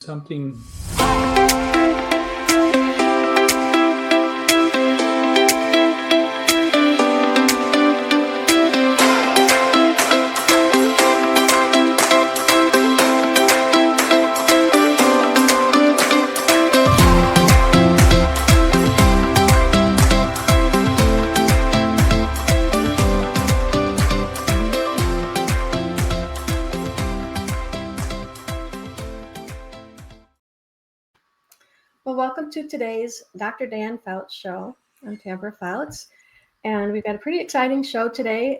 Something. Well, welcome to today's Dr. Dan Fouts Show. I'm Tamara Fouts, and we've got a pretty exciting show today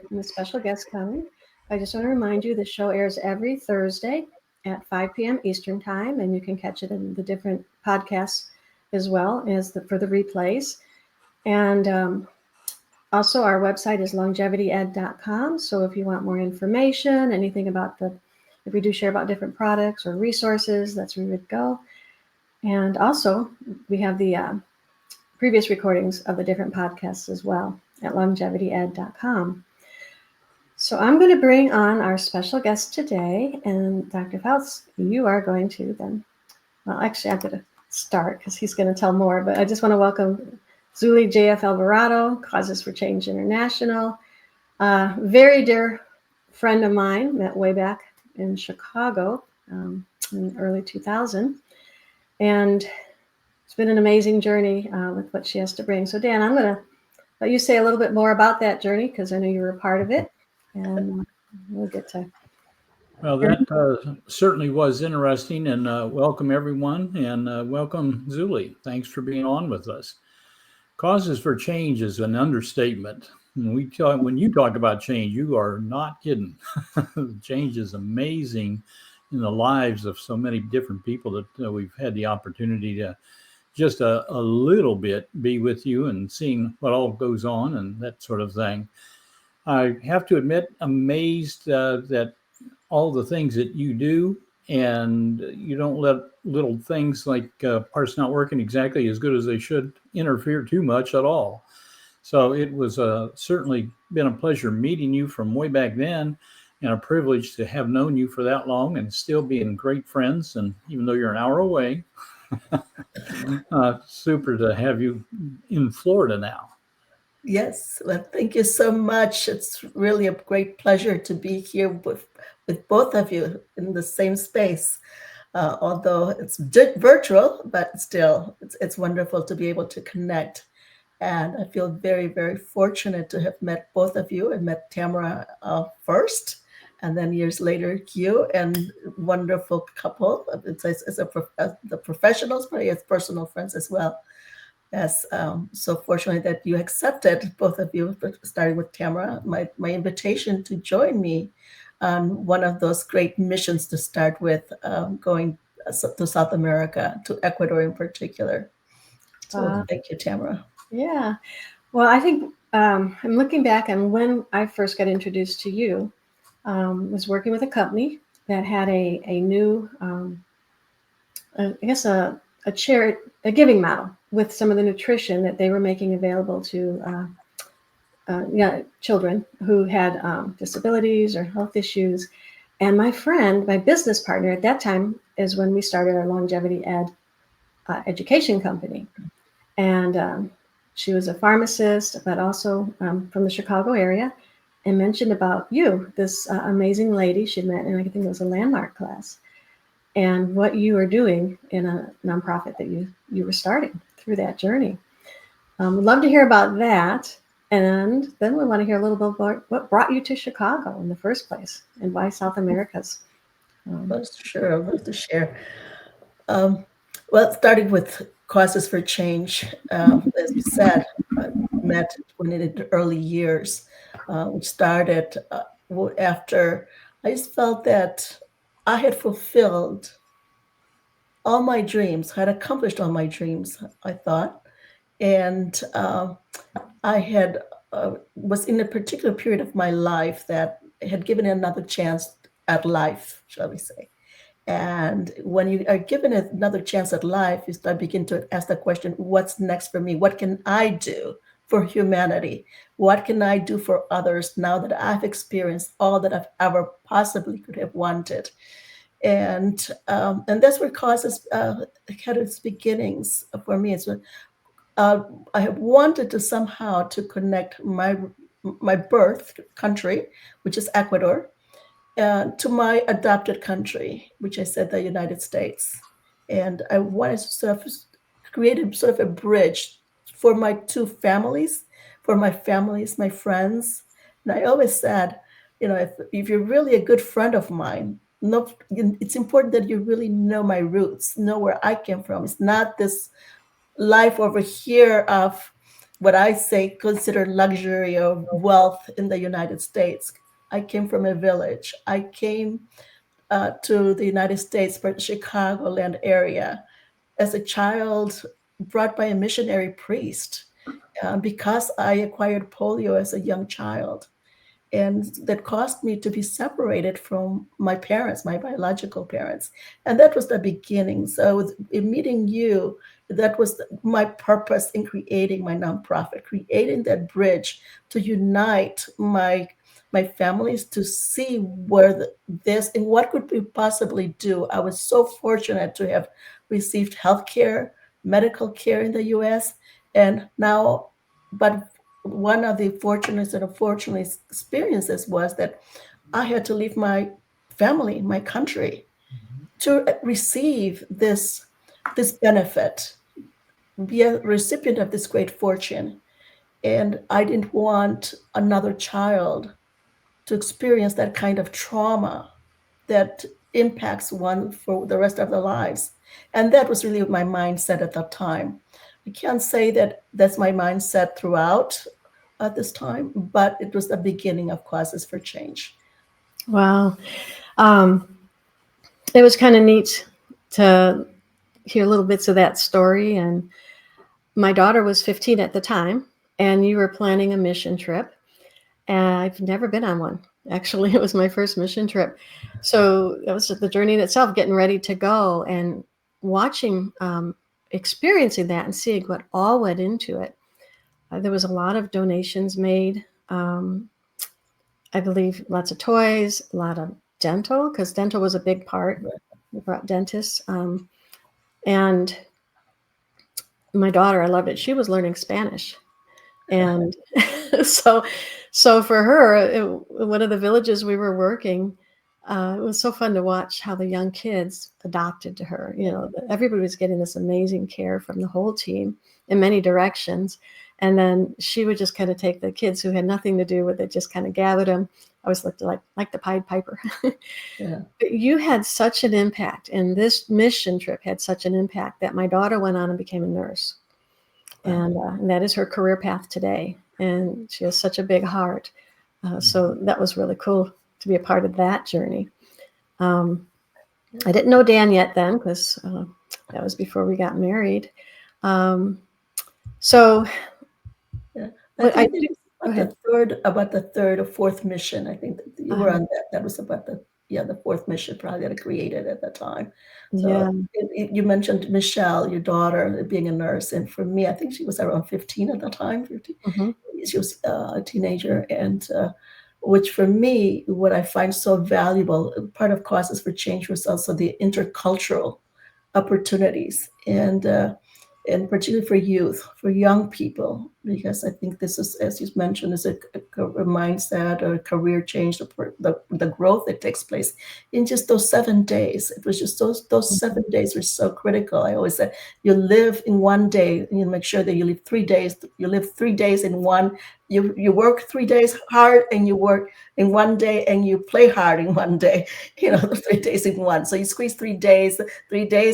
with a special guest coming. I just want to remind you the show airs every Thursday at 5 p.m. Eastern Time, and you can catch it in the different podcasts as well as for the replays. And also, our website is longevityed.com, so if you want more information, anything about if we do share about different products or resources, that's where you would go. And also, we have the previous recordings of the different podcasts as well at longevityed.com. So I'm going to bring on our special guest today, and Dr. Fouts, you are going to then, well, actually, I'm going to start because he's going to tell more, but I just want to welcome Zully JF Alvarado, Causes for Change International, very dear friend of mine, met way back in Chicago in early 2000. And it's been an amazing journey with what she has to bring. So, Dan, I'm going to let you say a little bit more about that journey because I know you were a part of it. And we'll get to. Well, that certainly was interesting. And welcome, everyone. And welcome, Zully. Thanks for being on with us. Causes for change is an understatement. When you talk about change, you are not kidding. Change is amazing in the lives of so many different people that we've had the opportunity to just a little bit be with you and seeing what all goes on and that sort of thing. I have to admit, amazed that all the things that you do, and you don't let little things like parts not working exactly as good as they should interfere too much at all. So it was certainly been a pleasure meeting you from way back then, and a privilege to have known you for that long and still being great friends. And even though you're an hour away, super to have you in Florida now. Yes, well, thank you so much. It's really a great pleasure to be here with both of you in the same space. Although it's virtual, but still, it's wonderful to be able to connect. And I feel very, very fortunate to have met both of you. I met Tamara first, and then years later, you, and wonderful couple. It's the professionals, but it's personal friends as well. Yes, so fortunate that you accepted, both of you, starting with Tamara, my invitation to join me on one of those great missions to start with, going to South America, to Ecuador in particular. So thank you, Tamara. Yeah. Well, I think I'm looking back on when I first got introduced to you, was working with a company that had a new, I guess, a giving model with some of the nutrition that they were making available to children who had disabilities or health issues. And my business partner at that time is when we started our Longevity Ed education company. And she was a pharmacist, but also from the Chicago area, and mentioned about you, this amazing lady she'd met in, I think it was a landmark class, and what you were doing in a nonprofit that you were starting through that journey. We'd love to hear about that. And then we want to hear a little bit about what brought you to Chicago in the first place and why South America's. Sure, I'd love to share. Well, starting with Causes for Change, as you said, I met in the early years. We started after I just felt that I had fulfilled all my dreams, had accomplished all my dreams, I thought. And I had was in a particular period of my life that had given another chance at life, shall we say. And when you are given another chance at life, you begin to ask the question, what's next for me? What can I do for humanity? What can I do for others now that I've experienced all that I've ever possibly could have wanted? And that's where causes had its beginnings for me. I have wanted to somehow to connect my birth country, which is Ecuador, to my adopted country, which I said the United States. And I wanted to sort of create a sort of a bridge for my two families, for my families, my friends. And I always said, if you're really a good friend of mine, no, it's important that you really know my roots, know where I came from. It's not this life over here of what I say considered luxury or wealth in the United States. I came from a village. I came to the United States, for the Chicagoland area, as a child brought by a missionary priest because I acquired polio as a young child. And that caused me to be separated from my parents, my biological parents. And that was the beginning. So in meeting you, that was my purpose in creating my nonprofit, creating that bridge to unite my families to see where this and what could we possibly do. I was so fortunate to have received healthcare, medical care in the US. And now, but one of the fortunate and unfortunate experiences was that I had to leave my family, my country, to receive this benefit, be a recipient of this great fortune. And I didn't want another child to experience that kind of trauma that impacts one for the rest of their lives. And that was really my mindset at that time. I can't say that that's my mindset throughout at this time, but it was the beginning of Causes for Change. Wow. It was kind of neat to hear little bits of that story. And my daughter was 15 at the time, and you were planning a mission trip. And I've never been on one. Actually, it was my first mission trip. So that was the journey in itself, getting ready to go and watching, experiencing that and seeing what all went into it. There was a lot of donations made. I believe lots of toys, a lot of dental, because dental was a big part. We brought dentists. And my daughter, I loved it. She was learning Spanish. And so for her, one of the villages we were working, it was so fun to watch how the young kids adopted to her. Everybody was getting this amazing care from the whole team in many directions. And then she would just kind of take the kids who had nothing to do with it, just kind of gathered them. I always looked like the Pied Piper. Yeah. But you had such an impact, and this mission trip had such an impact that my daughter went on and became a nurse. And that is her career path today. And she has such a big heart. So that was really cool to be a part of that journey. I didn't know Dan yet then, because that was before we got married. So yeah. I think about the third or fourth mission. I think that you were on that. That was about the fourth mission probably that I created at that time. So you mentioned Michelle, your daughter, being a nurse. And for me, I think she was around 15 at the time. 15. Mm-hmm. She was a teenager. And which for me, what I find so valuable, part of Causes for Change was also the intercultural opportunities. And particularly for youth, for young people, because I think this is, as you mentioned, is a mindset or a career change, the growth that takes place in just those 7 days. It was just those 7 days were so critical. I always said, you live in one day, and you make sure that you live 3 days. You live 3 days in one. You work 3 days hard, and you work in 1 day, and you play hard in 1 day. 3 days in one. So you squeeze 3 days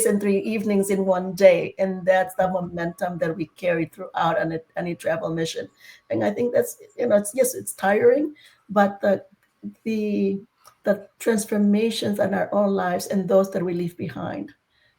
and 3 evenings in 1 day, and that's the momentum that we carry throughout on any travel mission. And I think that's it's tiring, but the transformations in our own lives and those that we leave behind.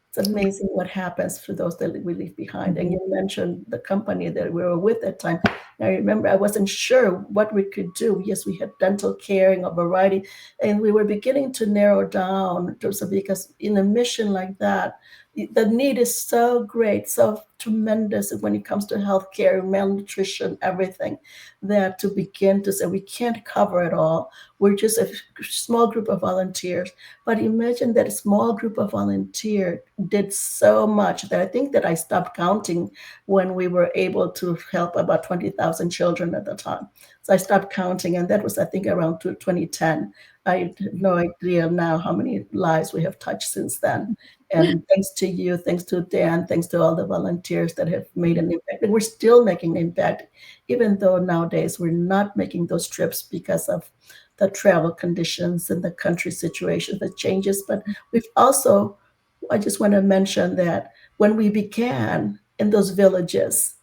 It's amazing what happens for those that we leave behind. And you mentioned the company that we were with at the time. I remember I wasn't sure what we could do. Yes, we had dental care and a variety, and we were beginning to narrow down because in a mission like that, the need is so great, so tremendous when it comes to healthcare, malnutrition, everything, that to begin to say we can't cover it all. We're just a small group of volunteers. But imagine that a small group of volunteers did so much that I think that I stopped counting when we were able to help about 20,000 children at the time. So I stopped counting, and that was, I think, around 2010. I have no idea now how many lives we have touched since then. And thanks to you, thanks to Dan, thanks to all the volunteers that have made an impact. And we're still making an impact, even though nowadays we're not making those trips because of the travel conditions and the country situation that changes. But we've also, I just want to mention that when we began in those villages,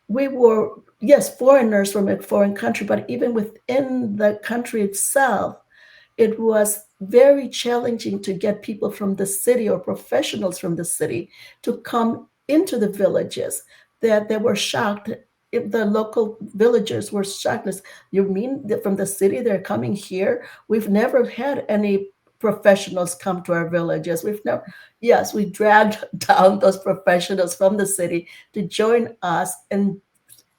we were, yes, foreigners from a foreign country, but even within the country itself, it was very challenging to get people from the city or professionals from the city to come into the villages, that they were shocked. If the local villagers were shocked, as, you mean that from the city they're coming here? We've never had any professionals come to our villages. We've never, yes, we dragged down those professionals from the city to join us and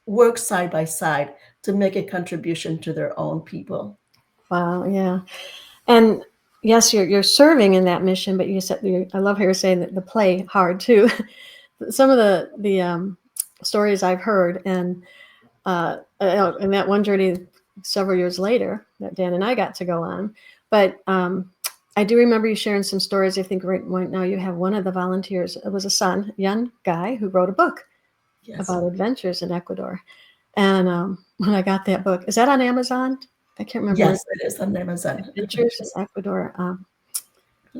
work side by side to make a contribution to their own people. Wow, yeah. And yes, you're serving in that mission, but you said, I love how you're saying that the play hard too. Some of the stories I've heard, and in that one journey several years later that Dan and I got to go on, but I do remember you sharing some stories. I think right now you have one of the volunteers. It was a young guy who wrote a book about adventures in Ecuador. And when I got that book, is that on Amazon? I can't remember. Yes, it is on Amazon. Adventures in Ecuador.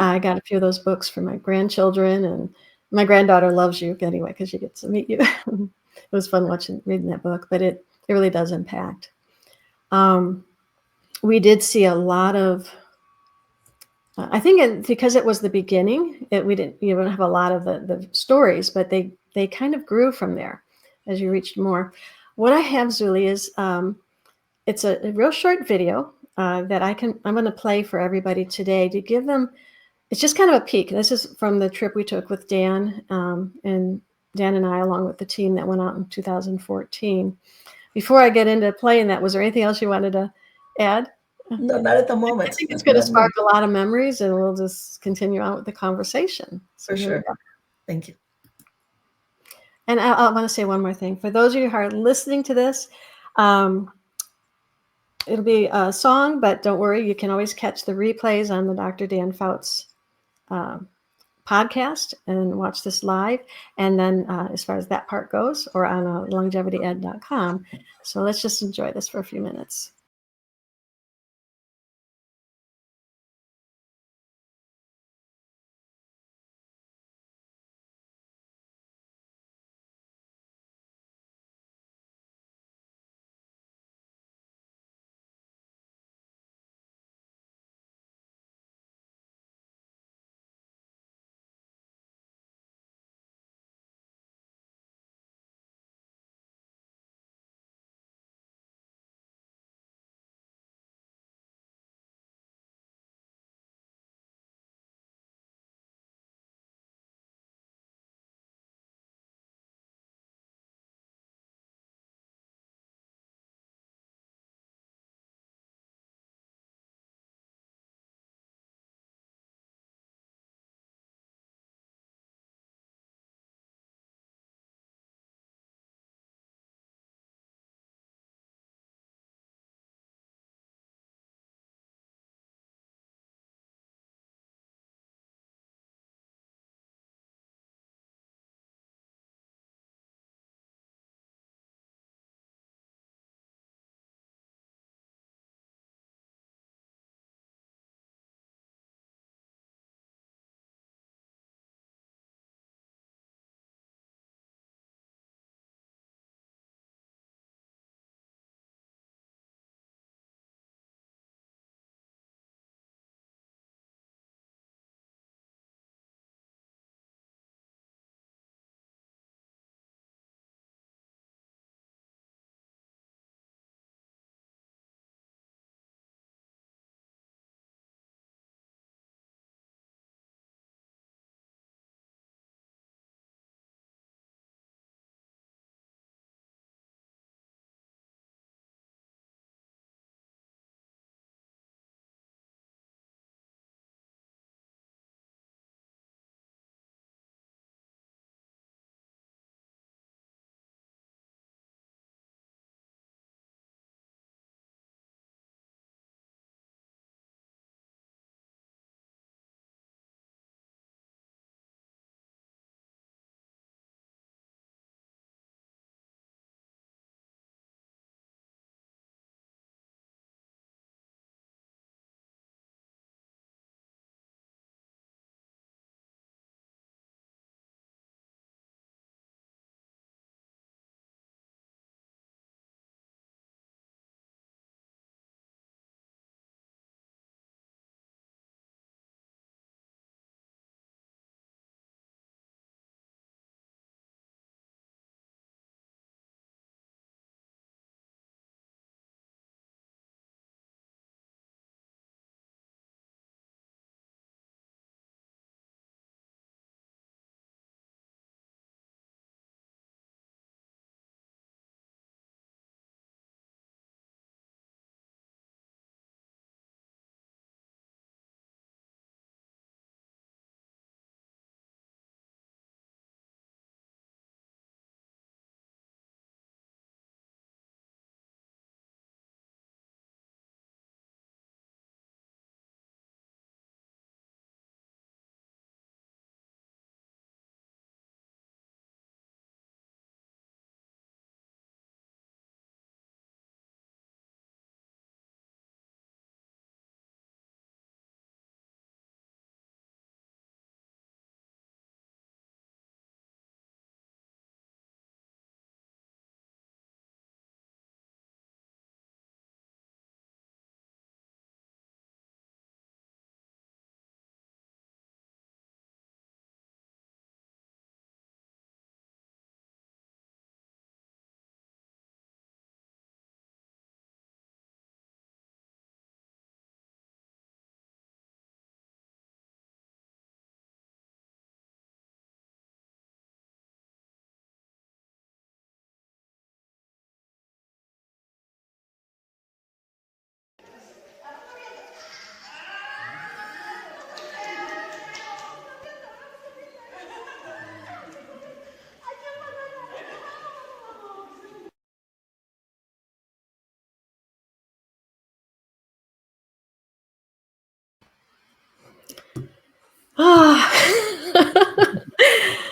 I got a few of those books for my grandchildren, and my granddaughter loves you anyway because she gets to meet you. It was fun reading that book, but it really does impact. We did see a lot of. I think because it was the beginning, we didn't have a lot of the stories, but they kind of grew from there as you reached more. What I have, Zully, is it's a real short video that I'm going to play for everybody today to give them. It's just kind of a peek. This is from the trip we took with Dan, and Dan and I, along with the team that went out in 2014. Before I get into playing that, was there anything else you wanted to add? No, not at the moment. I think it's going to spark a lot of memories, and we'll just continue on with the conversation. So for sure. Thank you. And I want to say one more thing. For those of you who are listening to this, it'll be a song, but don't worry, you can always catch the replays on the Dr. Dan Fouts podcast and watch this live. And then as far as that part goes, or on longevityed.com. So let's just enjoy this for a few minutes.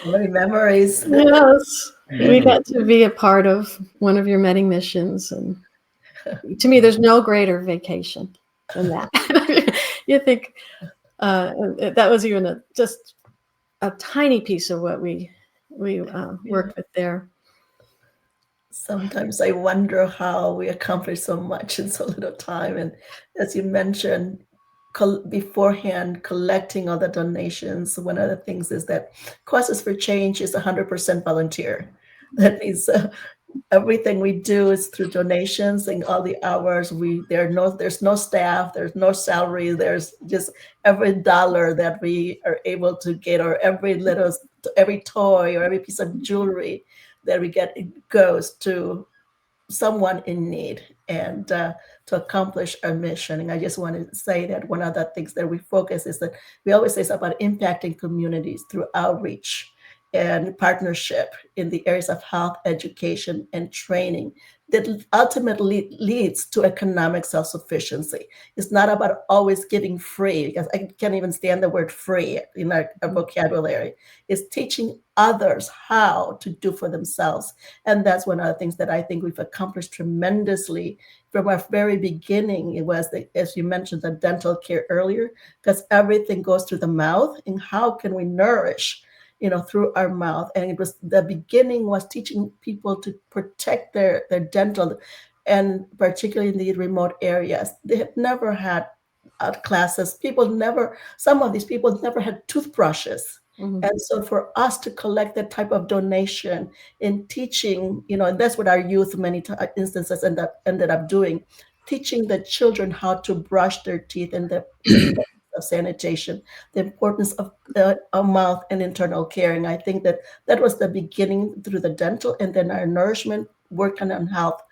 Many memories. Yes, we Many. got to be a part of one of your many missions, and to me, there's no greater vacation than that. You think that was even just a tiny piece of what we worked with there. Sometimes I wonder how we accomplish so much in so little time. And as you mentioned, beforehand, collecting all the donations. One of the things is that Causes for Change is 100% volunteer. That means everything we do is through donations, and all the hours there's no staff, there's no salary, there's just every dollar that we are able to get, or every toy or every piece of jewelry that we get, it goes to someone in need, and to accomplish our mission. And I just want to say that one of the things that we focus is that we always say it's about impacting communities through outreach and partnership in the areas of health, education, and training that ultimately leads to economic self-sufficiency. It's not about always giving free, because I can't even stand the word free in our vocabulary. It's teaching others how to do for themselves. And that's one of the things that I think we've accomplished tremendously from our very beginning. It was, as you mentioned, the dental care earlier, because everything goes through the mouth, and how can we nourish through our mouth. And it was, the beginning was teaching people to protect their dental, and particularly in the remote areas. They had never had classes. Some of these people never had toothbrushes. Mhm. And so for us to collect that type of donation in teaching, and that's what our youth many instances ended up doing, teaching the children how to brush their teeth, and the importance of sanitation, the importance of our mouth and internal care. And I think that was the beginning through the dental, and then our nourishment, working on health.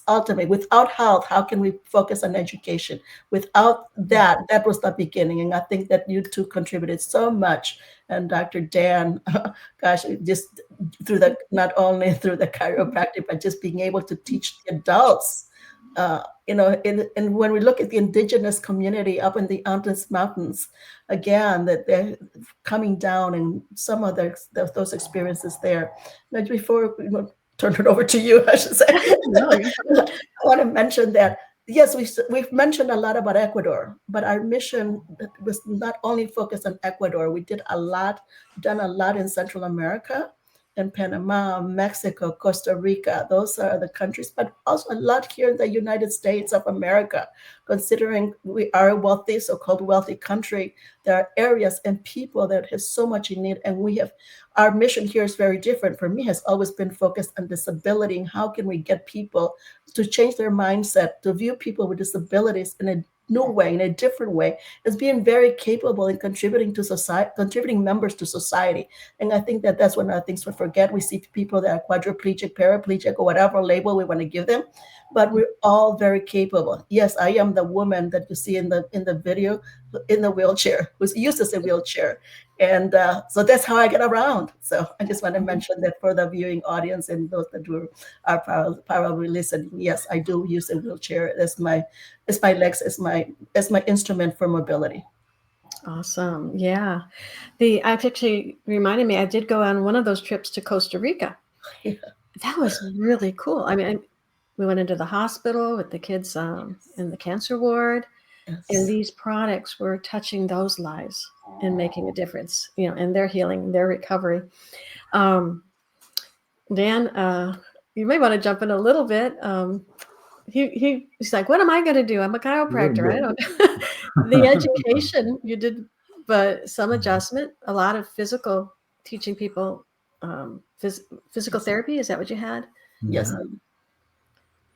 Ultimately, without health, how can we focus on education? Without that was the beginning. And I think that you two contributed so much. And Dr. Dan, gosh, just not only through the chiropractic, but just being able to teach the adults. And when we look at the indigenous community up in the Andes Mountains, again, that they're coming down, and some of those experiences there. Now, before we turn it over to you, I should say, I want to mention that, yes, we've mentioned a lot about Ecuador, but our mission was not only focused on Ecuador. We done a lot in Central America, in Panama, Mexico, Costa Rica. Those are the countries, but also a lot here in the United States of America. Considering we are a so-called wealthy country, there are areas and people that have so much in need, and our mission here is very different. For me, has always been focused on disability, and how can we get people to change their mindset, to view people with disabilities in a new way, in a different way, as being very capable in contributing to society, contributing members to society. And I think that's one of the things we forget. We see people that are quadriplegic, paraplegic, or whatever label we want to give them, but we're all very capable. Yes, I am the woman that you see in the video in the wheelchair, who's used as a wheelchair. And so that's how I get around. So I just want to mention that for the viewing audience and those that are probably listening. Yes, I do use a wheelchair. It's my legs, as my instrument for mobility. Awesome. Yeah. Actually reminded me, I did go on one of those trips to Costa Rica. Yeah. That was really cool. I mean, we went into the hospital with the kids in the cancer ward, Yes. and these products were touching those lives and making a difference, in their healing, their recovery. Dan, you may want to jump in a little bit. He's like, what am I going to do? I'm a chiropractor. I don't know. The education you did, but some adjustment, a lot of physical, teaching people physical therapy. Is that what you had? Yes.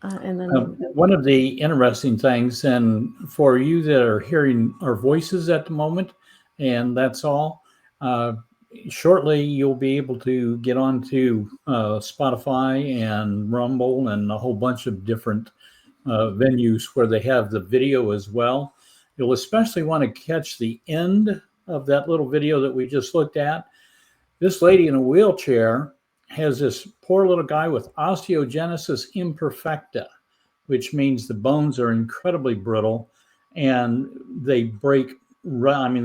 And then one of the interesting things, and for you that are hearing our voices at the moment, and that's all, shortly you'll be able to get onto Spotify and Rumble and a whole bunch of different venues where they have the video as well. You'll especially want to catch the end of that little video that we just looked at. This lady in a wheelchair has this poor little guy with osteogenesis imperfecta, which means the bones are incredibly brittle and they break run. I mean,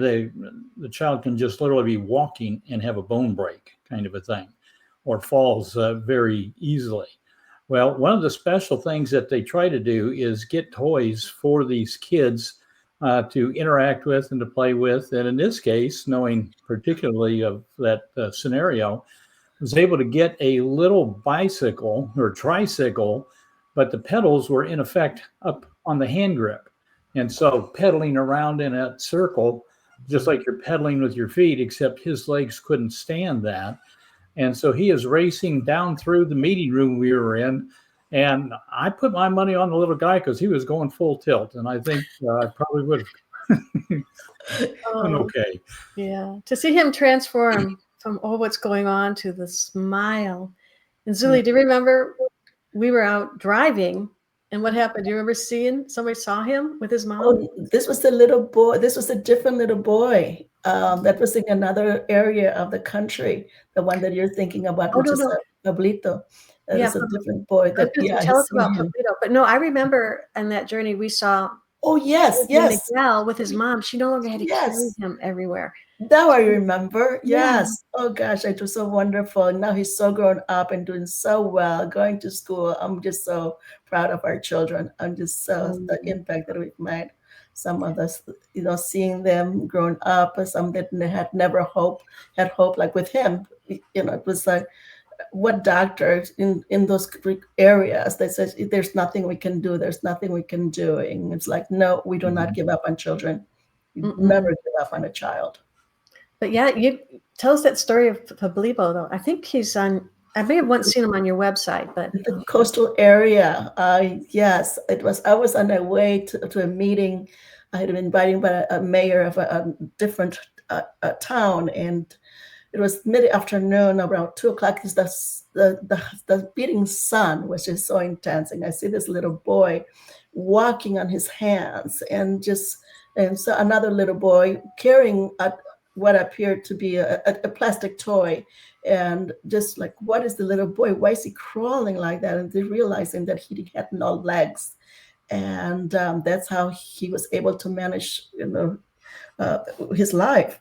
the child can just literally be walking and have a bone break, kind of a thing, or falls very easily. Well, one of the special things that they try to do is get toys for these kids to interact with and to play with. And in this case, knowing particularly of that scenario, was able to get a little bicycle or tricycle, but the pedals were in effect up on the hand grip. And so pedaling around in a circle, just like you're pedaling with your feet, except his legs couldn't stand that. And so he is racing down through the meeting room we were in. And I put my money on the little guy because he was going full tilt. And I think I probably would have been okay. Yeah. To see him transform from, oh, what's going on, to the smile. And Zully, do you remember we were out driving and what happened? Do you remember seeing somebody saw him with his mom? Oh, this was the little boy. This was a different little boy. That was in another area of the country. The one that you're thinking about, which is Pablito. That is a different boy. That, tell us about Pablito. But no, I remember on that journey we saw. Oh yes, Miguel with his mom. She no longer had to carry him everywhere. Now I remember. Yes. Oh gosh, it was so wonderful. Now he's so grown up and doing so well, going to school. I'm just so proud of our children. I'm just so the impact that we've made. Some of us, seeing them grown up, some that had never had hope, like with him. It was like, what doctors in those areas, they said, there's nothing we can do. There's nothing we can do. And it's like, no, we do not give up on children. Never give up on a child. But yeah, you tell us that story of Pablito, though. I think he's on, I may have once seen him on your website, but the coastal area. Yes, it was. I was on my way to a meeting. I had been invited by a mayor of a different town, and it was mid-afternoon, around 2:00. The beating sun was just so intense, and I see this little boy walking on his hands, and so another little boy carrying what appeared to be a plastic toy, and just like, what is the little boy? Why is he crawling like that? And they're realizing that he had no legs, and that's how he was able to manage, his life.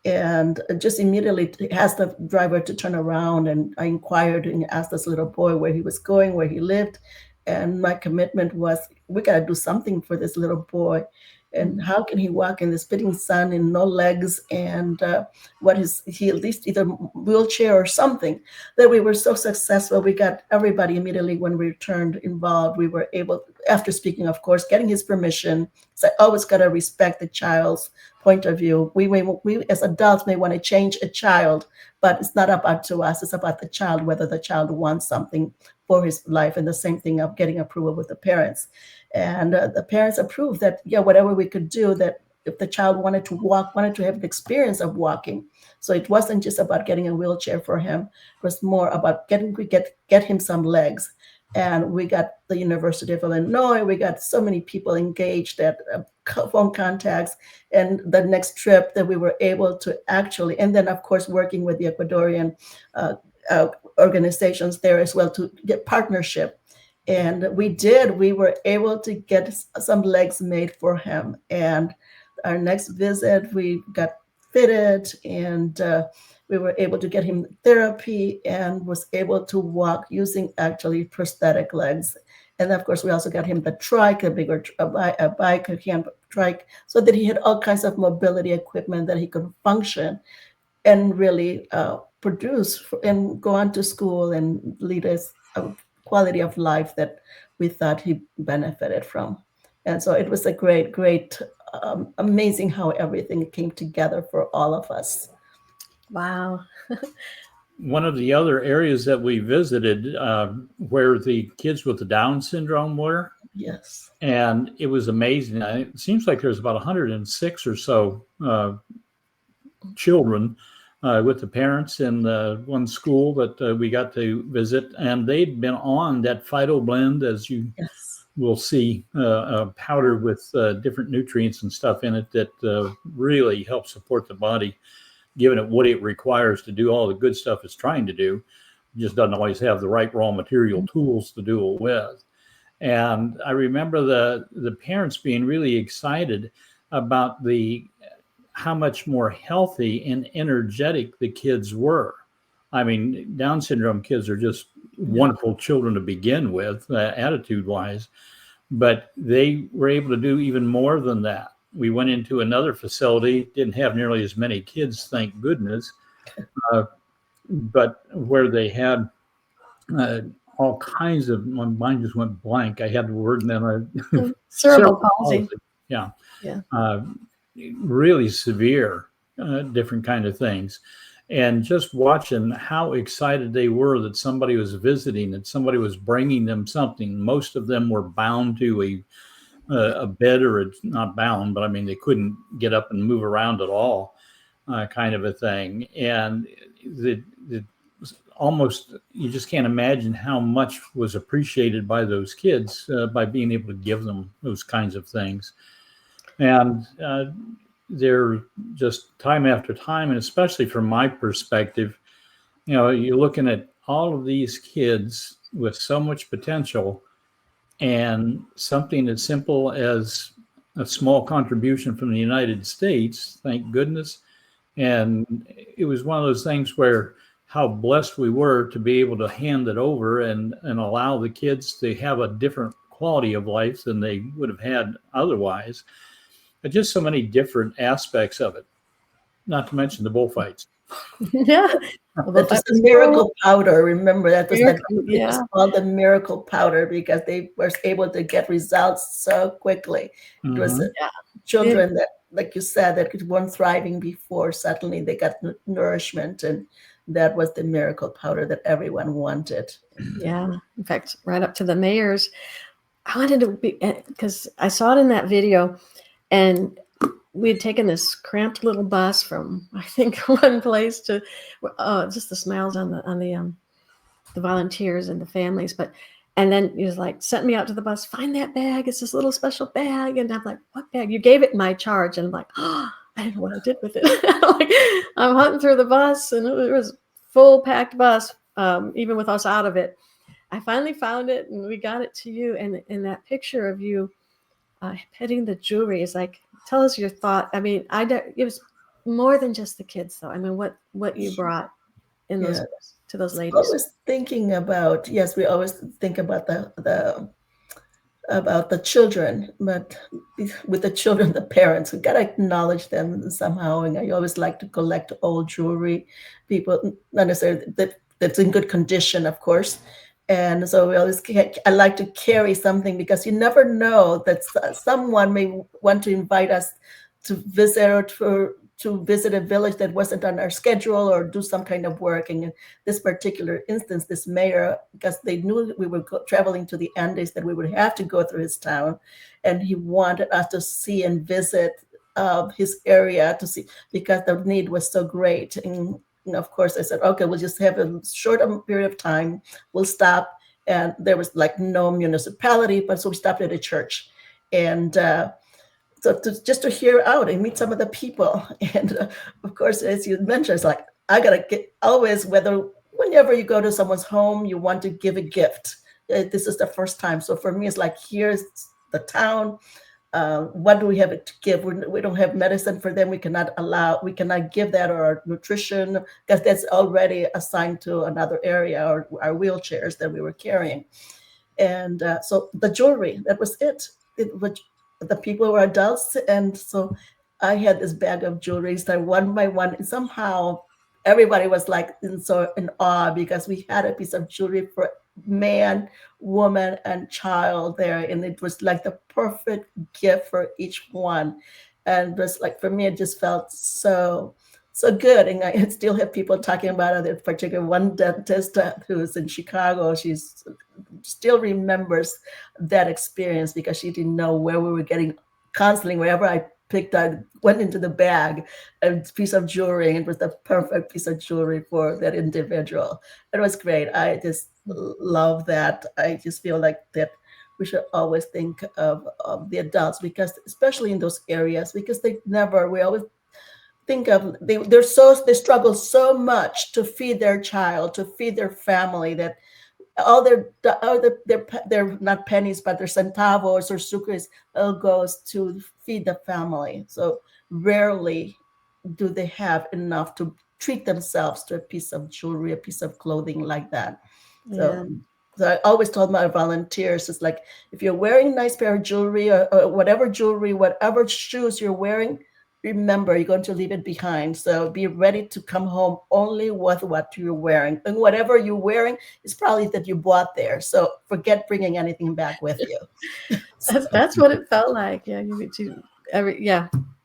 And just immediately asked the driver to turn around, and I inquired and asked this little boy where he was going, where he lived, and my commitment was, we got to do something for this little boy. And how can he walk in the spitting sun and no legs? And he at least either wheelchair or something? That we were so successful. We got everybody immediately when we returned involved. We were able, after speaking, of course, getting his permission. So I always got to respect the child's point of view. We as adults may want to change a child, but it's not about to us. It's about the child, whether the child wants something for his life, and the same thing of getting approval with the parents. And the parents approved that, whatever we could do, that if the child wanted to walk, wanted to have the experience of walking. So it wasn't just about getting a wheelchair for him. It was more about get him some legs. And we got the University of Illinois. We got so many people engaged at phone contacts. And the next trip that we were able to actually, and then of course working with the Ecuadorian organizations there as well to get partnership. And we were able to get some legs made for him. And our next visit, we got fitted, and we were able to get him therapy, and was able to walk using actually prosthetic legs. And of course, we also got him the trike, a bike, a hand trike, so that he had all kinds of mobility equipment that he could function and really produce and go on to school and lead us a quality of life that we thought he benefited from. And so it was a great, amazing how everything came together for all of us. Wow. One of the other areas that we visited where the kids with the Down syndrome were. Yes. And it was amazing. It seems like there's about 106 or so children with the parents in one school that we got to visit, and they'd been on that Phyto blend, as you will see, powder with different nutrients and stuff in it that really helps support the body, giving it what it requires to do all the good stuff it's trying to do. It just doesn't always have the right raw material tools to do it with. And I remember the parents being really excited about the how much more healthy and energetic the kids were. I mean, Down syndrome kids are just wonderful children to begin with, attitude-wise, but they were able to do even more than that. We went into another facility, didn't have nearly as many kids, thank goodness, but where they had all kinds of, my mind just went blank. I had the word and then cerebral palsy. Yeah. Yeah. Really severe, different kind of things. And just watching how excited they were that somebody was visiting, that somebody was bringing them something. Most of them were bound to a bed, or not bound, but I mean, they couldn't get up and move around at all, kind of a thing. And almost, you just can't imagine how much was appreciated by those kids by being able to give them those kinds of things. And they're just time after time, and especially from my perspective, you're looking at all of these kids with so much potential, and something as simple as a small contribution from the United States, thank goodness. And it was one of those things where how blessed we were to be able to hand it over and allow the kids to have a different quality of life than they would have had otherwise. But just so many different aspects of it, not to mention the bullfights. Yeah. That was the miracle powder. Remember, that was it was called the miracle powder because they were able to get results so quickly. It was children that, like you said, that weren't thriving before. Suddenly they got nourishment, and that was the miracle powder that everyone wanted. Yeah. In fact, right up to the mayors. I wanted to be, because I saw it in that video, and we had taken this cramped little bus from, I think, one place to just the smiles on the volunteers and the families. And then he was like, sent me out to the bus, find that bag. It's this little special bag. And I'm like, what bag? You gave it in my charge. And I'm like, oh, I didn't know what I did with it. I'm hunting through the bus, and it was full packed bus, even with us out of it. I finally found it, and we got it to you. And in that picture of you petting the jewelry is like, tell us your thought. I mean, it was more than just the kids, though. I mean, what you brought in those to those ladies. I was thinking about, we always think about the children, but with the children, the parents, we gotta acknowledge them somehow. And I always like to collect old jewelry, people, not necessarily that's in good condition, of course. And so I like to carry something, because you never know that someone may want to invite us to visit, or to visit a village that wasn't on our schedule, or do some kind of work. And in this particular instance, this mayor, because they knew we were traveling to the Andes, that we would have to go through his town, and he wanted us to see and visit his area to see, because the need was so great. And of course, I said, okay, we'll just have a short period of time. We'll stop. And there was like no municipality, but so we stopped at a church. And so just to hear out and meet some of the people. And of course, as you mentioned, it's like, I got to get always, whenever you go to someone's home, you want to give a gift. This is the first time. So for me, it's like, here's the town. What do we have to give? We don't have medicine for them. We cannot give that, or our nutrition, because that's already assigned to another area, or our wheelchairs that we were carrying. And so the jewelry, that was it. The people were adults. And so I had this bag of jewelry, so one by one, and somehow everybody was like in awe, because we had a piece of jewelry for man, woman, and child there, and it was like the perfect gift for each one. And just like, for me, it just felt so good. And I still have people talking about it. In particular, one dentist who's in Chicago, she still remembers that experience, because she didn't know where we were getting counseling. Wherever I went into the bag, a piece of jewelry, and it was the perfect piece of jewelry for that individual. It was great. I just love that. I just feel like that we should always think of the adults, because especially in those areas, because we always think of, they struggle so much to feed their child, to feed their family, that all their not pennies, but their centavos or sucres all goes to feed the family. So rarely do they have enough to treat themselves to a piece of jewelry, a piece of clothing like that. So, so I always told my volunteers, it's like, if you're wearing a nice pair of jewelry or whatever jewelry, whatever shoes you're wearing, remember, you're going to leave it behind. So be ready to come home only with what you're wearing. And whatever you're wearing is probably that you bought there. So forget bringing anything back with you. That's what it felt like. Yeah.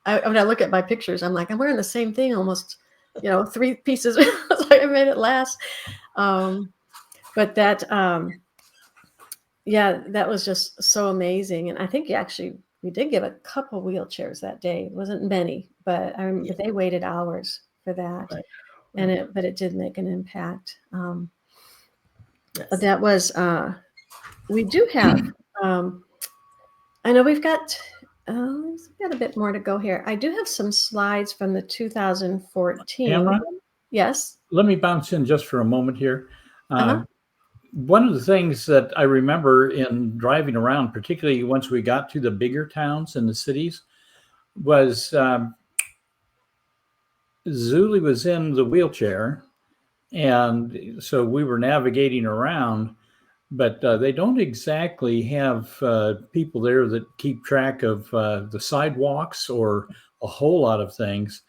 When I look at my pictures, I'm like, I'm wearing the same thing almost, 3 pieces. So I made it last. But that, that was just so amazing. And I think we did give a couple wheelchairs that day. It wasn't many, but I remember they waited hours for that. Right. And but it did make an impact. Yes. That was, we do have, I know we've got a bit more to go here. I do have some slides from the 2014. Tamara? Yes. Let me bounce in just for a moment here. One of the things that I remember in driving around, particularly once we got to the bigger towns and the cities, was Zully was in the wheelchair, and so we were navigating around, but they don't exactly have people there that keep track of the sidewalks or a whole lot of things.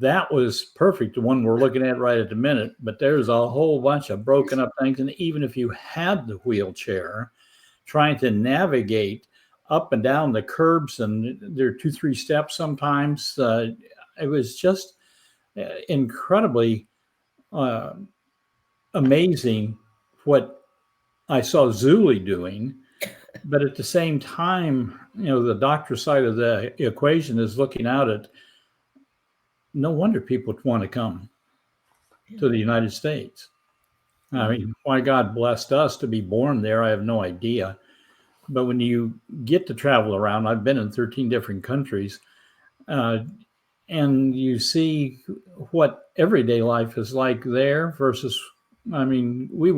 That was perfect, the one we're looking at right at the minute, but there's a whole bunch of broken up things. And even if you had the wheelchair, trying to navigate up and down the curbs, and there are 2-3 steps sometimes, it was just incredibly amazing what I saw Zully doing. But at the same time, the doctor side of the equation is looking out at, no wonder people want to come to the United States. I mean, why God blessed us to be born there, I have no idea. But when you get to travel around, I've been in 13 different countries, and you see what everyday life is like there versus, I mean, we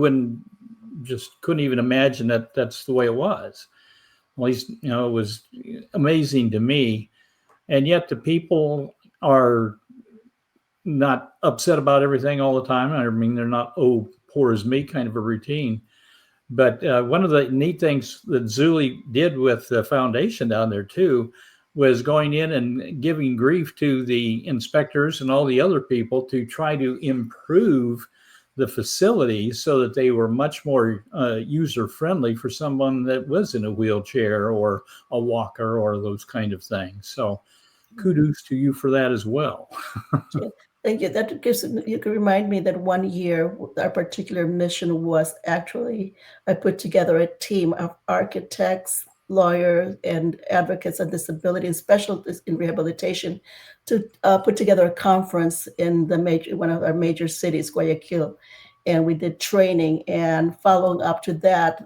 couldn't even imagine that that's the way it was. At least, it was amazing to me. And yet the people are not upset about everything all the time. I mean, they're not, oh, poor as me kind of a routine. But one of the neat things that Zully did with the foundation down there too was going in and giving grief to the inspectors and all the other people to try to improve the facilities so that they were much more user friendly for someone that was in a wheelchair or a walker or those kind of things. So kudos to you for that as well. Thank you. That you can remind me that one year our particular mission was actually, I put together a team of architects, lawyers, and advocates on disability and specialists in rehabilitation to put together a conference in one of our major cities, Guayaquil. And we did training, and following up to that,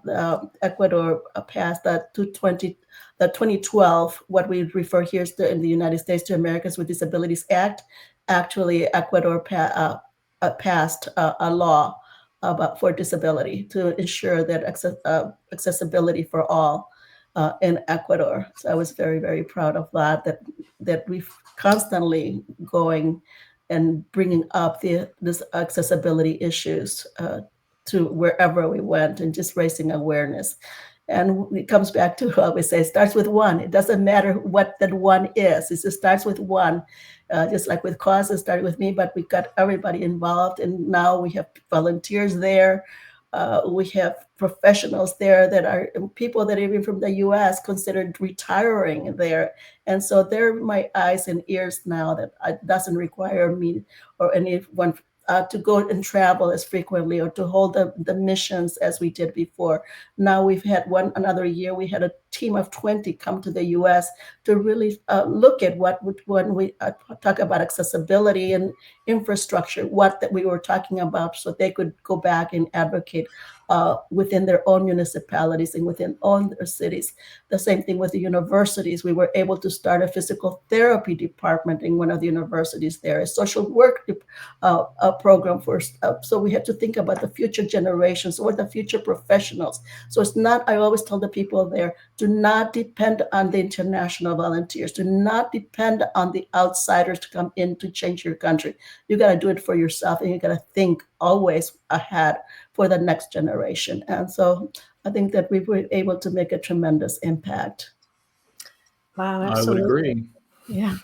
Ecuador passed the 2012, what we refer here in the United States to Americans with Disabilities Act. Actually, Ecuador passed a law for disability to ensure that accessibility for all in Ecuador. So I was very, very proud of that we've constantly going and bringing up this accessibility issues to wherever we went, and just raising awareness. And it comes back to what we say, it starts with one. It doesn't matter what that one is. It just starts with one. Just like with cause, it started with me, but we got everybody involved. And now we have volunteers there. We have professionals there that are people that even from the US considered retiring there. And so they're my eyes and ears now, that it doesn't require me or anyone to go and travel as frequently or to hold the missions as we did before. Now we've had another year, we had a team of 20 come to the US to really look at when we talk about accessibility and infrastructure, that we were talking about, so they could go back and advocate within their own municipalities and within own their cities. The same thing with the universities. We were able to start a physical therapy department in one of the universities there, a social work program for, so we had to think about the future generations or the future professionals. So it's not, I always tell the people there, do not depend on the international volunteers. Do not depend on the outsiders to come in to change your country. You got to do it for yourself, and you got to think always ahead for the next generation. And so I think that we were able to make a tremendous impact. Wow, I would absolutely. agree. Yeah.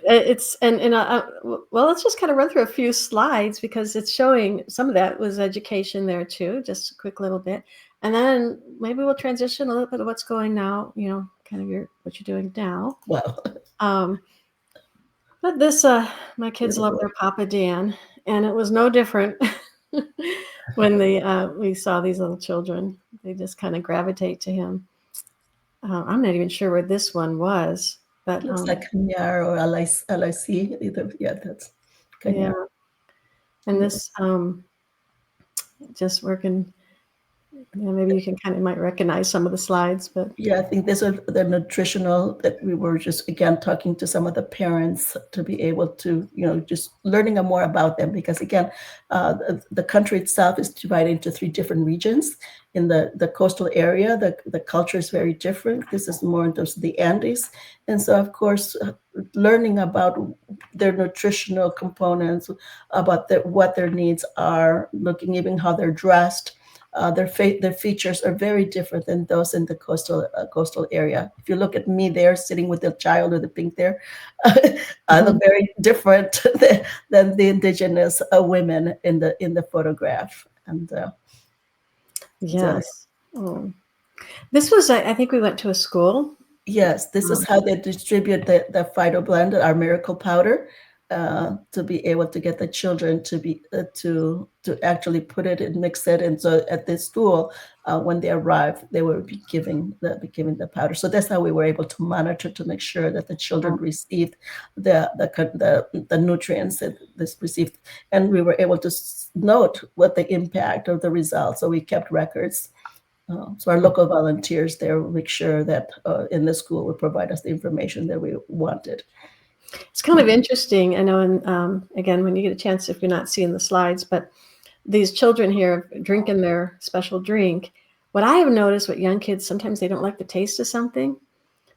It's well, let's just kind of run through a few slides because it's showing some of that was education there too, just a quick little bit, and then maybe we'll transition a little bit of what's going now, kind of what you're doing now. Wow. But this, my kids love their Papa Dan, and it was no different when we saw these little children. They just kind of gravitate to him. I'm not even sure where this one was. But, looks like Kanyar or LIC. Either, yeah, that's Kanyar. Yeah. And this, just working. Yeah, maybe you can might recognize some of the slides, but yeah, I think these are the nutritional that we were just again talking to some of the parents to be able to, just learning more about them, because again, the country itself is divided into 3 different regions. In the coastal area, the culture is very different. This is more into the Andes, and so of course, learning about their nutritional components, about what their needs are, looking even how they're dressed. Their features are very different than those in the coastal area. If you look at me there, sitting with the child with the pink there, I look very different than the indigenous women in the photograph. And yes, this was I think we went to a school. Yes, this is how they distribute the Phyto Blend, our miracle powder. To be able to get the children to be to actually put it and mix it, and so at this school, when they arrive, they will be giving the powder. So that's how we were able to monitor to make sure that the children received the nutrients that this received, and we were able to note what the impact of the results. So we kept records. So our local volunteers there will make sure that in the school would provide us the information that we wanted. It's kind of interesting. I know, and again, when you get a chance, if you're not seeing the slides, but these children here drinking their special drink, what I have noticed with young kids, sometimes they don't like the taste of something,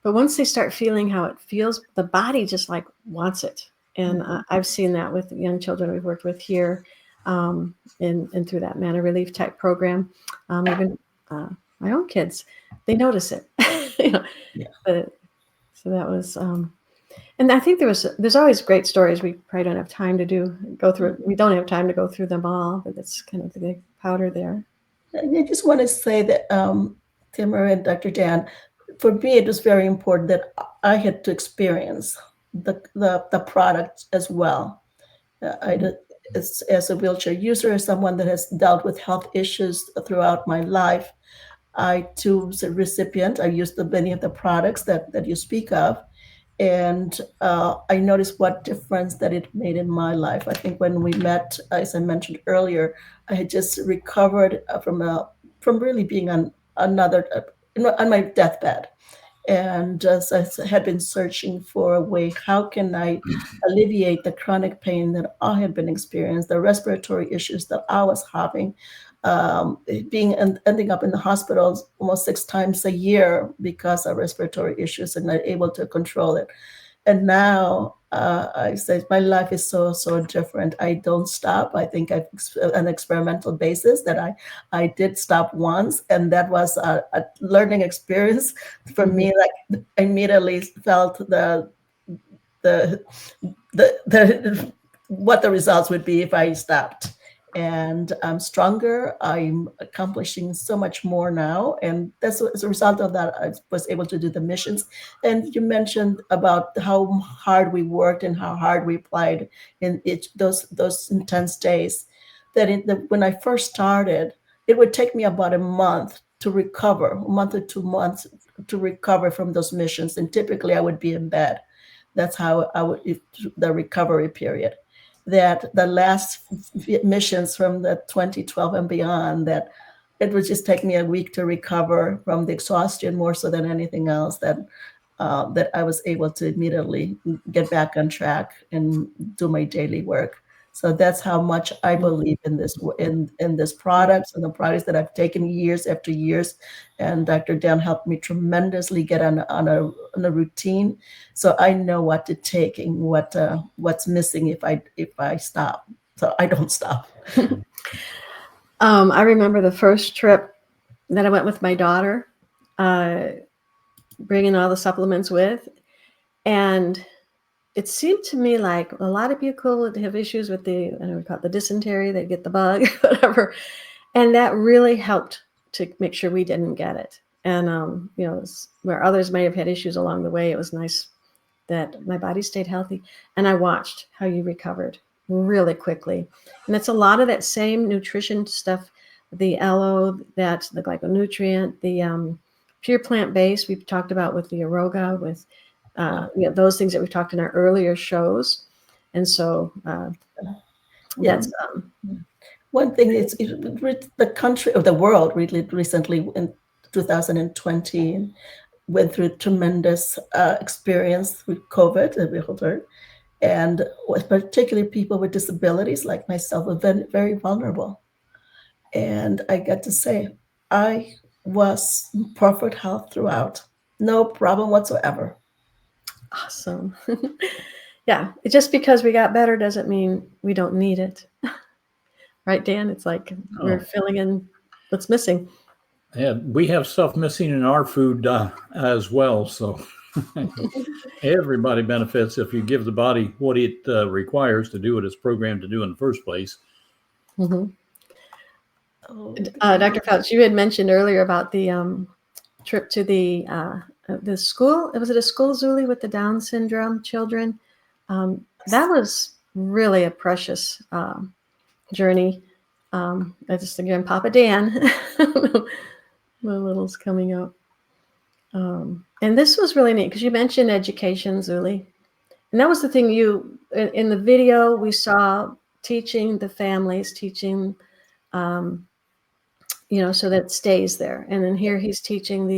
but once they start feeling how it feels, the body just wants it. And I've seen that with young children we've worked with here, and through that Mana Relief type program, even my own kids, they notice it. So that was. And I think there's always great stories. We probably don't have time to go through. We don't have time to go through them all, but it's kind of the big powder there. I just want to say that Tamara and Dr. Dan, for me, it was very important that I had to experience the product as well. As a wheelchair user, as someone that has dealt with health issues throughout my life, I too was a recipient. I used many of the products that you speak of. And I noticed what difference that it made in my life. I think when we met, as I mentioned earlier, I had just recovered from really being on my deathbed, and I had been searching for a way. How can I alleviate the chronic pain that I had been experiencing, the respiratory issues that I was having? Ending up in the hospitals almost 6 times a year because of respiratory issues and not able to control it. And now I say my life is so different. I don't stop. I think I've an experimental basis that I did stop once, and that was a learning experience for me. Like I immediately felt what the results would be if I stopped. And I'm stronger. I'm accomplishing so much more now. And that's as a result of that, I was able to do the missions. And you mentioned about how hard we worked and how hard we applied in those intense days. When I first started, it would take me about a month to recover, a month or 2 months to recover from those missions. And typically I would be in bed. That's how the recovery period. That the last missions from the 2012 and beyond, that it would just take me a week to recover from the exhaustion more so than anything else, that I was able to immediately get back on track and do my daily work. So that's how much I believe in this products and the products that I've taken years after years. And Dr. Dan helped me tremendously get on a routine, so I know what to take and what's missing if I stop. So I don't stop. I remember the first trip that I went with my daughter, bringing all the supplements with, and it seemed to me like a lot of people would have issues with I don't know, we call it the dysentery, they get the bug, whatever. And that really helped to make sure we didn't get it. And, where others may have had issues along the way, it was nice that my body stayed healthy. And I watched how you recovered really quickly. And it's a lot of that same nutrition stuff, the aloe, the glyconutrient, the pure plant-based we've talked about with the Aroga, with those things that we've talked in our earlier shows. And so that's one thing is the country or the world really recently in 2020 went through tremendous experience with COVID, that we all heard, and particularly people with disabilities like myself were very, very vulnerable. And I got to say, I was in perfect health throughout, no problem whatsoever. Awesome. Yeah, just because we got better doesn't mean we don't need it. Right, Dan? It's like we're filling in what's missing. Yeah, we have stuff missing in our food as well. So everybody benefits if you give the body what it requires to do what it's programmed to do in the first place. Mm-hmm. Dr. Fouts, you had mentioned earlier about the trip to the school. Was it a school, Zully, with the Down syndrome children? That was really a precious journey. I just again, Papa Dan, my little's coming up. And this was really neat because you mentioned education, Zully. And that was the thing in the video we saw, teaching the families, teaching, so that it stays there. And then here he's teaching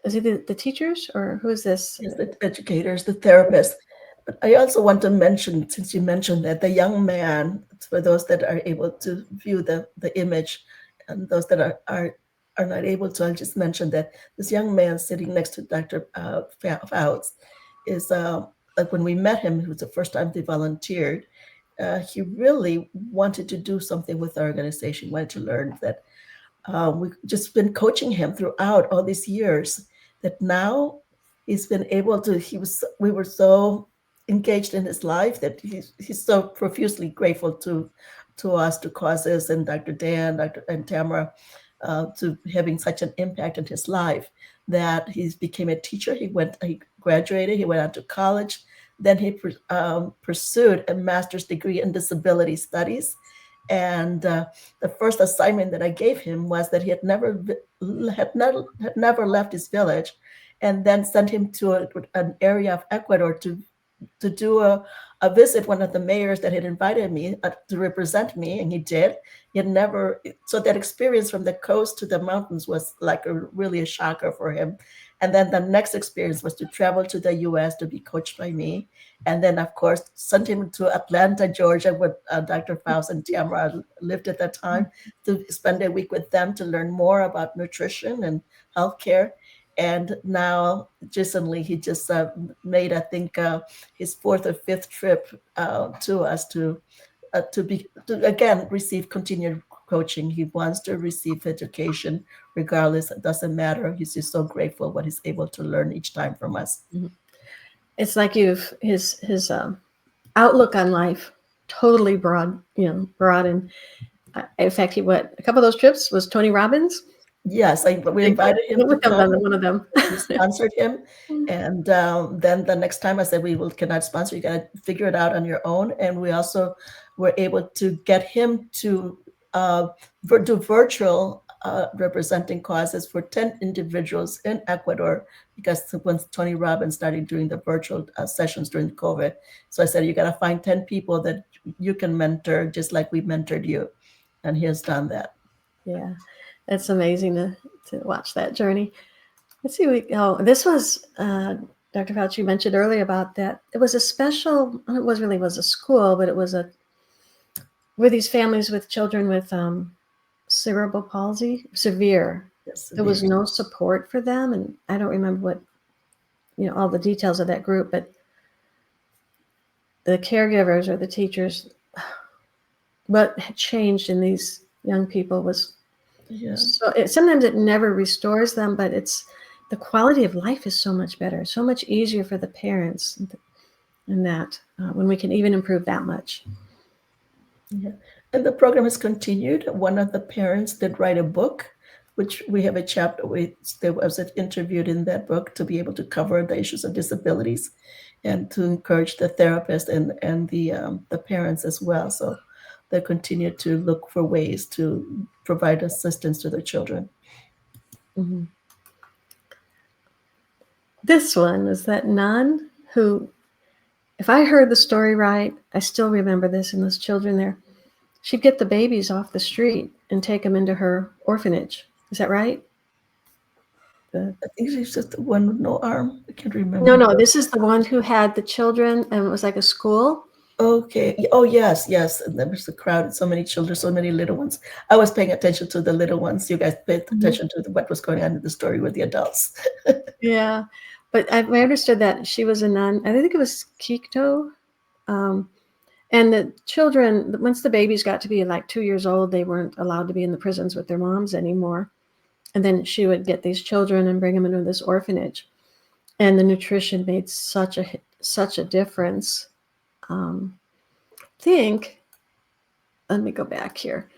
is he the teachers, or who is this? Yes, the educators, the therapists. But I also want to mention, since you mentioned that, the young man, for those that are able to view the image, and those that are not able to, I'll just mention that this young man sitting next to Dr. Fouts is, like when we met him, it was the first time he volunteered. He really wanted to do something with our organization, wanted to learn that. We've just been coaching him throughout all these years, that now he's been able to, we were so engaged in his life that he's so profusely grateful to us, to causes, and Dr. Dan, and Tamara, to having such an impact in his life, that he became a teacher. He graduated, he went on to college, then he pursued a master's degree in disability studies. And the first assignment that I gave him was that he had never left his village, and then sent him to an area of Ecuador to do a visit. One of the mayors that had invited me to represent me, and he did. He had never, so that experience from the coast to the mountains was like really a shocker for him. And then the next experience was to travel to the U.S. to be coached by me. And then, of course, sent him to Atlanta, Georgia, where Dr. Fouts and Tamara lived at that time, to spend a week with them to learn more about nutrition and healthcare. And now, recently, he just made, I think, his fourth or fifth trip to us to again receive continued coaching. He wants to receive education regardless. It doesn't matter. He's just so grateful what he's able to learn each time from us. Mm-hmm. It's like his outlook on life totally broad, broadened. In fact, a couple of those trips was Tony Robbins. Yes, we invited him to come. One of them. We sponsored him, and then the next time I said, we cannot sponsor. You got to figure it out on your own. And we also were able to get him to do virtual representing causes for 10 individuals in Ecuador, because when Tony Robbins started doing the virtual sessions during COVID, so I said, you got to find 10 people that you can mentor, just like we mentored you, and he has done that. Yeah. It's amazing to watch that journey. Let's see. This was Dr. Fouts, you mentioned earlier about that. It was a special. It was a school, but it was a were these families with children with cerebral palsy, severe. Yes, There was no support for them, and I don't remember what, all the details of that group, but the caregivers or the teachers, what had changed in these young people was so sometimes it never restores them, but it's the quality of life is so much better, so much easier for the parents, and that when we can even improve that much. Yeah, and the program has continued. One of the parents did write a book, which we have a chapter with. There was interviewed in that book to be able to cover the issues of disabilities, and to encourage the therapist and the parents as well. So they continue to look for ways to provide assistance to their children. Mm-hmm. This one was that nun who, if I heard the story right, I still remember this, and those children there, she'd get the babies off the street and take them into her orphanage. Is that right? I think she's just the one with no arm. I can't remember. No, this is the one who had the children, and it was like a school. Okay. Oh, yes. And there was a crowd, so many children, so many little ones. I was paying attention to the little ones. You guys paid attention to what was going on in the story with the adults. Yeah, but I understood that she was a nun. I think it was Quito. And the children, once the babies got to be like 2 years old, they weren't allowed to be in the prisons with their moms anymore. And then she would get these children and bring them into this orphanage. And the nutrition made such a difference. Let me go back here.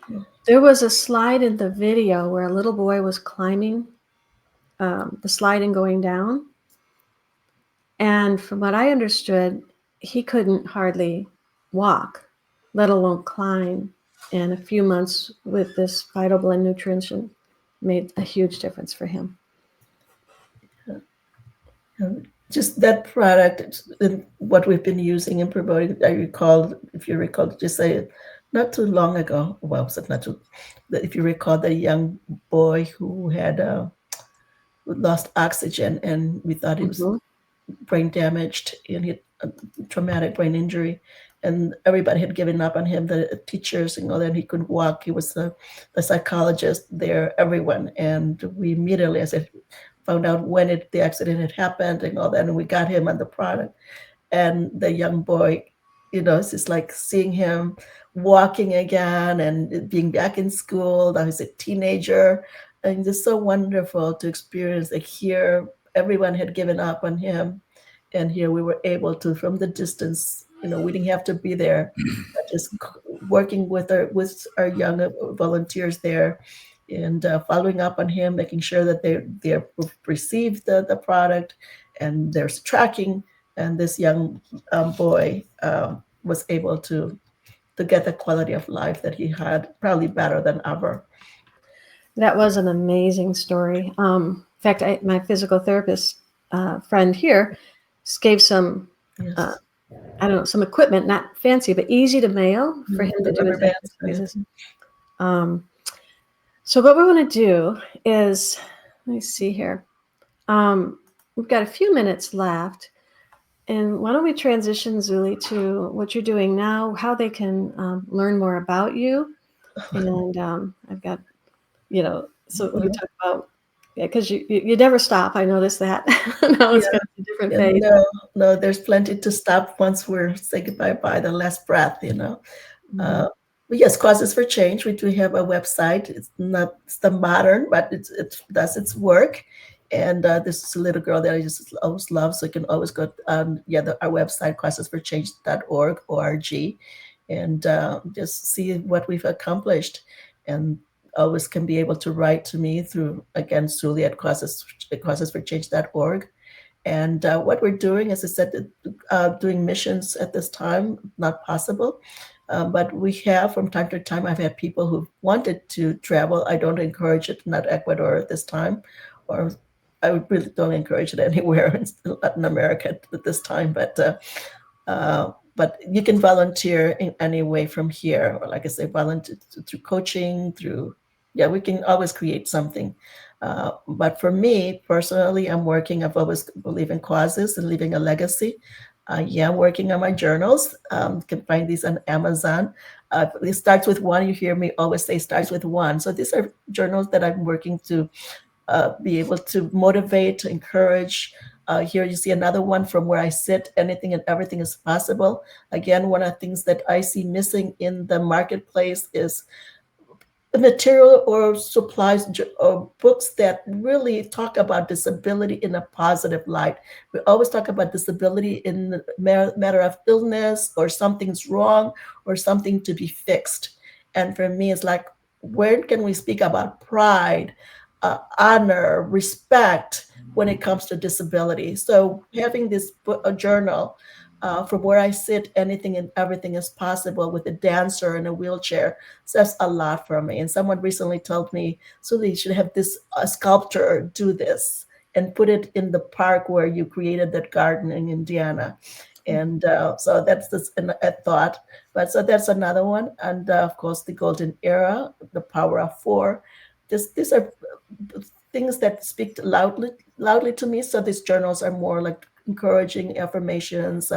There was a slide in the video where a little boy was climbing the slide and going down. And from what I understood, he couldn't hardly walk, let alone climb. And a few months with this Vital Blend nutrition made a huge difference for him. Just that product, what we've been using and promoting, if you recall, just say not too long ago, well, not too, if you recall the young boy who had lost oxygen, and we thought he was brain damaged and he had a traumatic brain injury, and everybody had given up on him, the teachers and all that. He couldn't walk. He was the psychologist there, everyone. And we immediately, as I found out when the accident had happened and all that, and we got him on the product. And the young boy, it's just like seeing him walking again and being back in school. Now he's a teenager, and it's so wonderful to experience. Like here, everyone had given up on him, and here we were able to, from the distance, we didn't have to be there, but just working with our young volunteers there, and following up on him, making sure that they received the product, and there's tracking. And this young boy was able to get the quality of life that he had, probably better than ever. That was an amazing story. In fact, my physical therapist friend here gave some, some equipment, not fancy, but easy to mail for him to do his exercises. So what we want to do is, let me see here. We've got a few minutes left. And why don't we transition, Zully, to what you're doing now, how they can learn more about you. And I've got, so we talk about, because you never stop. I noticed that. No, it's got a different phase. No, there's plenty to stop once we're saying goodbye by the last breath, But yes, Causes for Change. We do have a website. It's the modern, but it does its work. And this is a little girl that I just always love. So you can always go on our website, causesforchange.org, and just see what we've accomplished. And always can be able to write to me through, again, Zully at causesforchange.org. And what we're doing, as I said, doing missions at this time, not possible. But we have, from time to time, I've had people who've wanted to travel. I don't encourage it, not Ecuador at this time, or I really don't encourage it anywhere in Latin America at this time. But you can volunteer in any way from here, or like I say, volunteer through coaching, we can always create something. But for me personally, I've always believed in causes and leaving a legacy. I'm working on my journals. You can find these on Amazon. It starts with one. You hear me always say starts with one. So these are journals that I'm working to be able to motivate, to encourage. Here you see another one, From Where I Sit, anything and everything is possible. Again, one of the things that I see missing in the marketplace is the material or supplies or books that really talk about disability in a positive light. We always talk about disability in the matter of illness or something's wrong or something to be fixed. And for me, it's like, where can we speak about pride, honor, respect when it comes to disability? So having this book, a journal, From Where I Sit, anything and everything is possible, with a dancer in a wheelchair, says a lot for me. And someone recently told me, so you should have this sculptor do this and put it in the park where you created that garden in Indiana. And so that's this a thought. But so that's another one. And of course, the Golden Era, The Power of Four. These are things that speak loudly to me. So these journals are more like encouraging affirmations,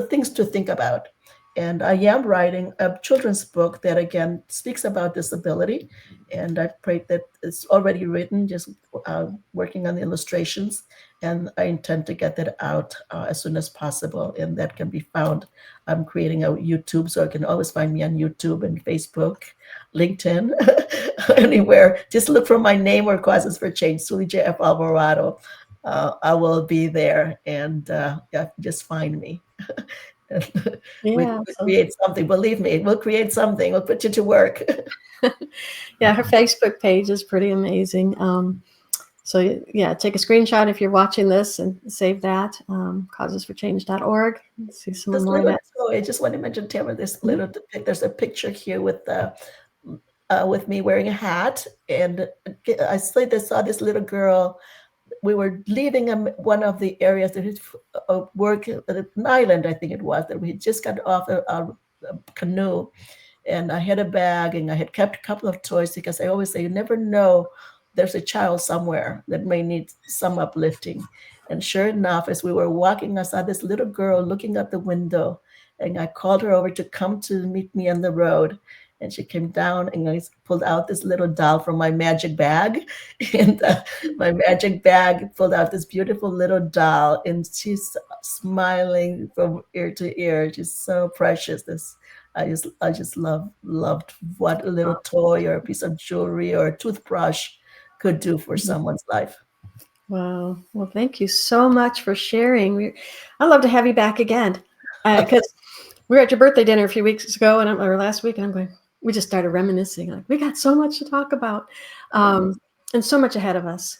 things to think about. And I am writing a children's book that, again, speaks about disability. And I pray that it's already written, just working on the illustrations. And I intend to get that out as soon as possible. And that can be found. I'm creating a YouTube, so you can always find me on YouTube and Facebook, LinkedIn, anywhere. Just look for my name or Causes for Change, Zully JF Alvarado. I will be there, and just find me. We'll create something. Believe me, we'll create something. We'll put you to work. Yeah, her Facebook page is pretty amazing. So yeah, take a screenshot if you're watching this and save that. causesforchange.org. See some more of that. So I just want to mention, Tamara, there's a picture here with me wearing a hat, and I saw this little girl. We were leaving one of the areas that is work at an island, I think it was, that we had just got off a canoe, and I had a bag, and I had kept a couple of toys, because I always say you never know, there's a child somewhere that may need some uplifting. And sure enough, as we were walking, I saw this little girl looking out the window, and I called her over to come to meet me on the road. And she came down, and I pulled out this little doll from my magic bag. And my magic bag pulled out this beautiful little doll, and she's smiling from ear to ear. She's so precious. I just loved what a little toy or a piece of jewelry or a toothbrush could do for someone's life. Wow. Well, thank you so much for sharing. I'd love to have you back again, because we were at your birthday dinner a few weeks ago, or last week, and I'm going, we just started reminiscing. Like, we got so much to talk about, and so much ahead of us.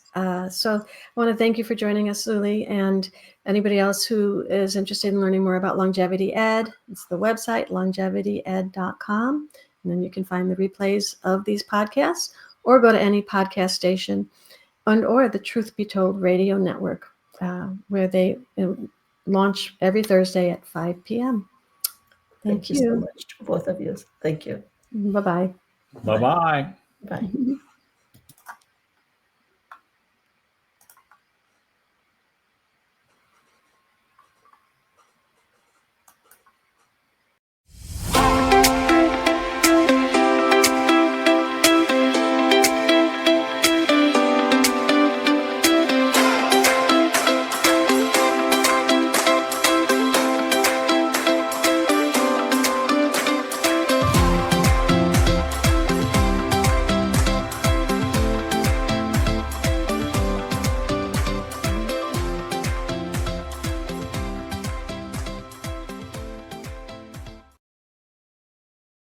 So I want to thank you for joining us, Zully, and anybody else who is interested in learning more about Longevity Ed. It's the website, longevityed.com. And then you can find the replays of these podcasts, or go to any podcast station or the Truth Be Told radio network, where they launch every Thursday at 5 p.m. Thank you so much to both of you. Thank you. Bye-bye. Bye-bye. Bye.